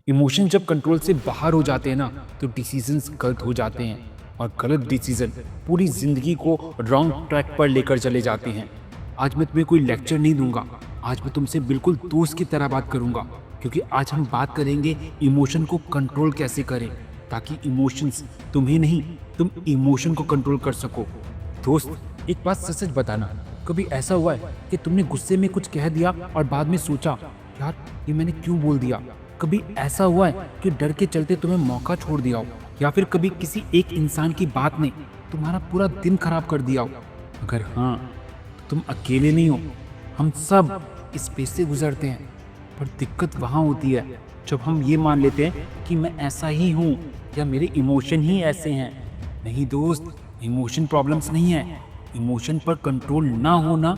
Emotion जब control से बाहर हो जाते हैं ना, तो डिसीजंस गलत हो जाते हैं, और गलत डिसीजन पूरी ज़िंदगी को रॉन्ग ट्रैक पर लेकर चले जाते हैं। आज मैं तुम्हें कोई लेक्चर नहीं दूंगा, आज मैं तुमसे बिल्कुल दोस्त की तरह बात करूंगा, क्योंकि आज हम बात करेंगे इमोशन को कंट्रोल कैसे करें, ताकि इमोशंस तुम्हें नहीं, तुम इमोशन को कंट्रोल कर सको। दोस्त, एक बात सच सच बताना, कभी ऐसा हुआ है कि तुमने गुस्से में कुछ कह दिया और बाद में सोचा, यार ये मैंने क्यों बोल दिया? कभी ऐसा हुआ है कि डर के चलते तुम्हें मौका छोड़ दिया हो, या फिर कभी किसी एक इंसान की बात ने तुम्हारा पूरा दिन खराब कर दिया हो? अगर हाँ, तो तुम अकेले नहीं हो, हम सब इस पेज से गुजरते हैं। पर दिक्कत वहाँ होती है जब हम ये मान लेते हैं कि मैं ऐसा ही हूँ या मेरे इमोशन ही ऐसे हैं। नहीं दोस्त, इमोशन प्रॉब्लम्स नहीं है, इमोशन पर कंट्रोल ना होना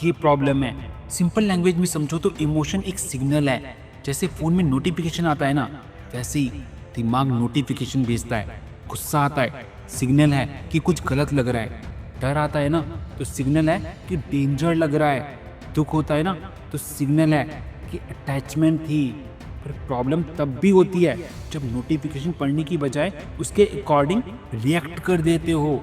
ये प्रॉब्लम है। सिंपल लैंग्वेज में समझो तो इमोशन एक सिग्नल है। जैसे फ़ोन में नोटिफिकेशन आता है ना, वैसे ही दिमाग नोटिफिकेशन भेजता है। गुस्सा आता है, सिग्नल है कि कुछ गलत लग रहा है। डर आता है ना, तो सिग्नल है कि डेंजर लग रहा है। दुख होता है ना, तो सिग्नल है कि अटैचमेंट थी। पर प्रॉब्लम तब भी होती है जब नोटिफिकेशन पढ़ने की बजाय उसके अकॉर्डिंग रिएक्ट कर देते हो।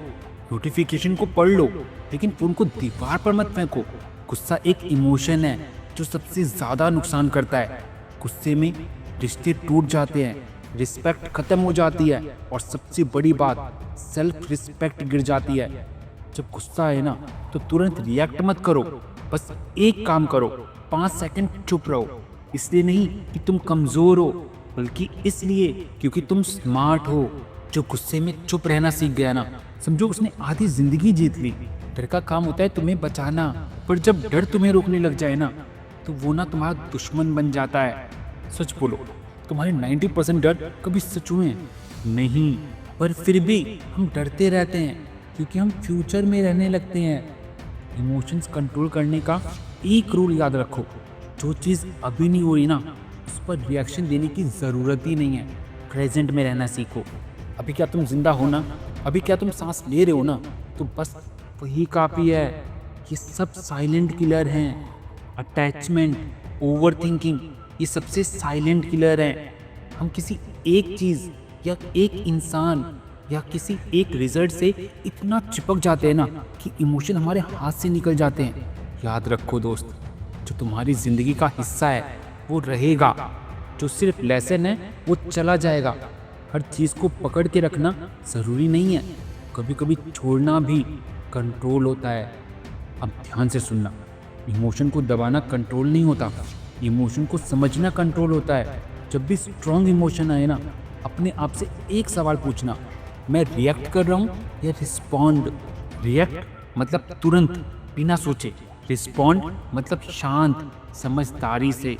नोटिफिकेशन को पढ़ लो, लेकिन फ़ोन को दीवार पर मत फेंको। गुस्सा एक इमोशन है जो सबसे ज़्यादा नुकसान करता है। गुस्से में रिश्ते टूट जाते हैं, रिस्पेक्ट खत्म हो जाती है, और सबसे बड़ी बात, सेल्फ रिस्पेक्ट गिर जाती है। जब गुस्सा आए ना, तो तुरंत रिएक्ट मत करो, बस एक काम करो, 5 सेकंड चुप रहो। इसलिए नहीं कि तुम कमज़ोर हो, बल्कि इसलिए क्योंकि तुम स्मार्ट हो। जो गुस्से में चुप रहना सीख गया ना, समझो उसने आधी ज़िंदगी जीत ली। डर का काम होता है तुम्हें बचाना, पर जब डर तुम्हें रोकने लग जाए ना, तो वो ना तुम्हारा दुश्मन बन जाता है। सच बोलो, तुम्हारे 90% डर कभी सच हुए हैं? नहीं, पर फिर भी हम डरते रहते हैं क्योंकि हम फ्यूचर में रहने लगते हैं। इमोशंस कंट्रोल करने का एक रूल याद रखो, जो चीज़ अभी नहीं हो रही ना, उस पर रिएक्शन देने की ज़रूरत ही नहीं है। प्रेजेंट में रहना सीखो। अभी क्या तुम जिंदा हो ना, अभी क्या तुम सांस ले रहे हो ना, तो बस वही काफ़ी है। ये सब साइलेंट किलर हैं। अटैचमेंट, ओवर थिंकिंग, ये सबसे साइलेंट किलर हैं। हम किसी एक चीज़ या एक इंसान या किसी एक रिजल्ट से इतना चिपक जाते हैं ना कि इमोशन हमारे हाथ से निकल जाते हैं। याद रखो दोस्त, जो तुम्हारी ज़िंदगी का हिस्सा है वो रहेगा, जो सिर्फ लेसन है वो चला जाएगा। हर चीज़ को पकड़ के रखना ज़रूरी नहीं है, कभी कभी छोड़ना भी कंट्रोल होता है। अब ध्यान से सुनना, इमोशन को दबाना कंट्रोल नहीं होता, इमोशन को समझना कंट्रोल होता है। जब भी स्ट्रॉन्ग इमोशन आए ना, अपने आप से एक सवाल पूछना, मैं रिएक्ट कर रहा हूँ या रिस्पॉन्ड? रिएक्ट मतलब तुरंत बिना सोचे, रिस्पॉन्ड मतलब शांत समझदारी से।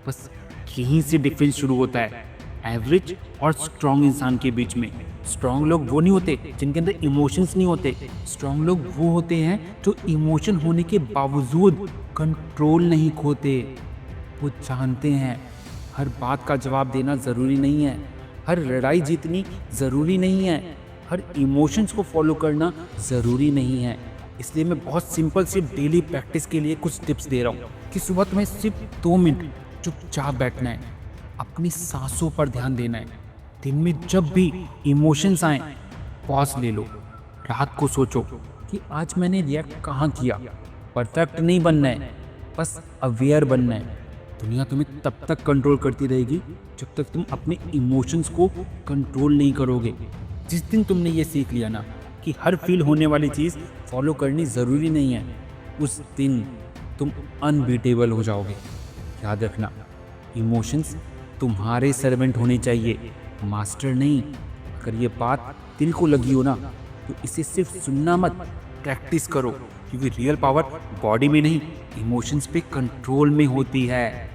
बस यहीं से डिफरेंस शुरू होता है एवरेज और स्ट्रॉन्ग इंसान के बीच में। स्ट्रॉन्ग लोग वो नहीं होते जिनके अंदर इमोशंस नहीं होते, स्ट्रॉन्ग लोग वो होते हैं जो इमोशन होने के बावजूद कंट्रोल नहीं खोते। वो जानते हैं हर बात का जवाब देना ज़रूरी नहीं है, हर लड़ाई जीतनी ज़रूरी नहीं है, हर इमोशंस को फॉलो करना ज़रूरी नहीं है। इसलिए मैं बहुत सिंपल सिर्फ डेली प्रैक्टिस के लिए कुछ टिप्स दे रहा हूँ कि सुबह तुम्हें सिर्फ 2 मिनट चुपचाप बैठना है, अपनी सांसों पर ध्यान देना है। दिन में जब भी इमोशंस आए, पॉज ले लो। रात को सोचो कि आज मैंने रिएक्ट कहाँ किया। परफेक्ट नहीं बनना है, बस अवेयर बनना है। दुनिया तुम्हें तब तक कंट्रोल करती रहेगी जब तक तुम अपने इमोशंस को कंट्रोल नहीं करोगे। जिस दिन तुमने ये सीख लिया ना कि हर फील होने वाली चीज़ फॉलो करनी ज़रूरी नहीं है, उस दिन तुम अनबीटेबल हो जाओगे। याद रखना, इमोशंस तुम्हारे सर्वेंट होने चाहिए, मास्टर नहीं। अगर ये बात दिल को लगी हो ना, तो इसे सिर्फ सुनना मत, प्रैक्टिस करो, क्योंकि रियल पावर बॉडी में नहीं, इमोशंस पे कंट्रोल में होती है।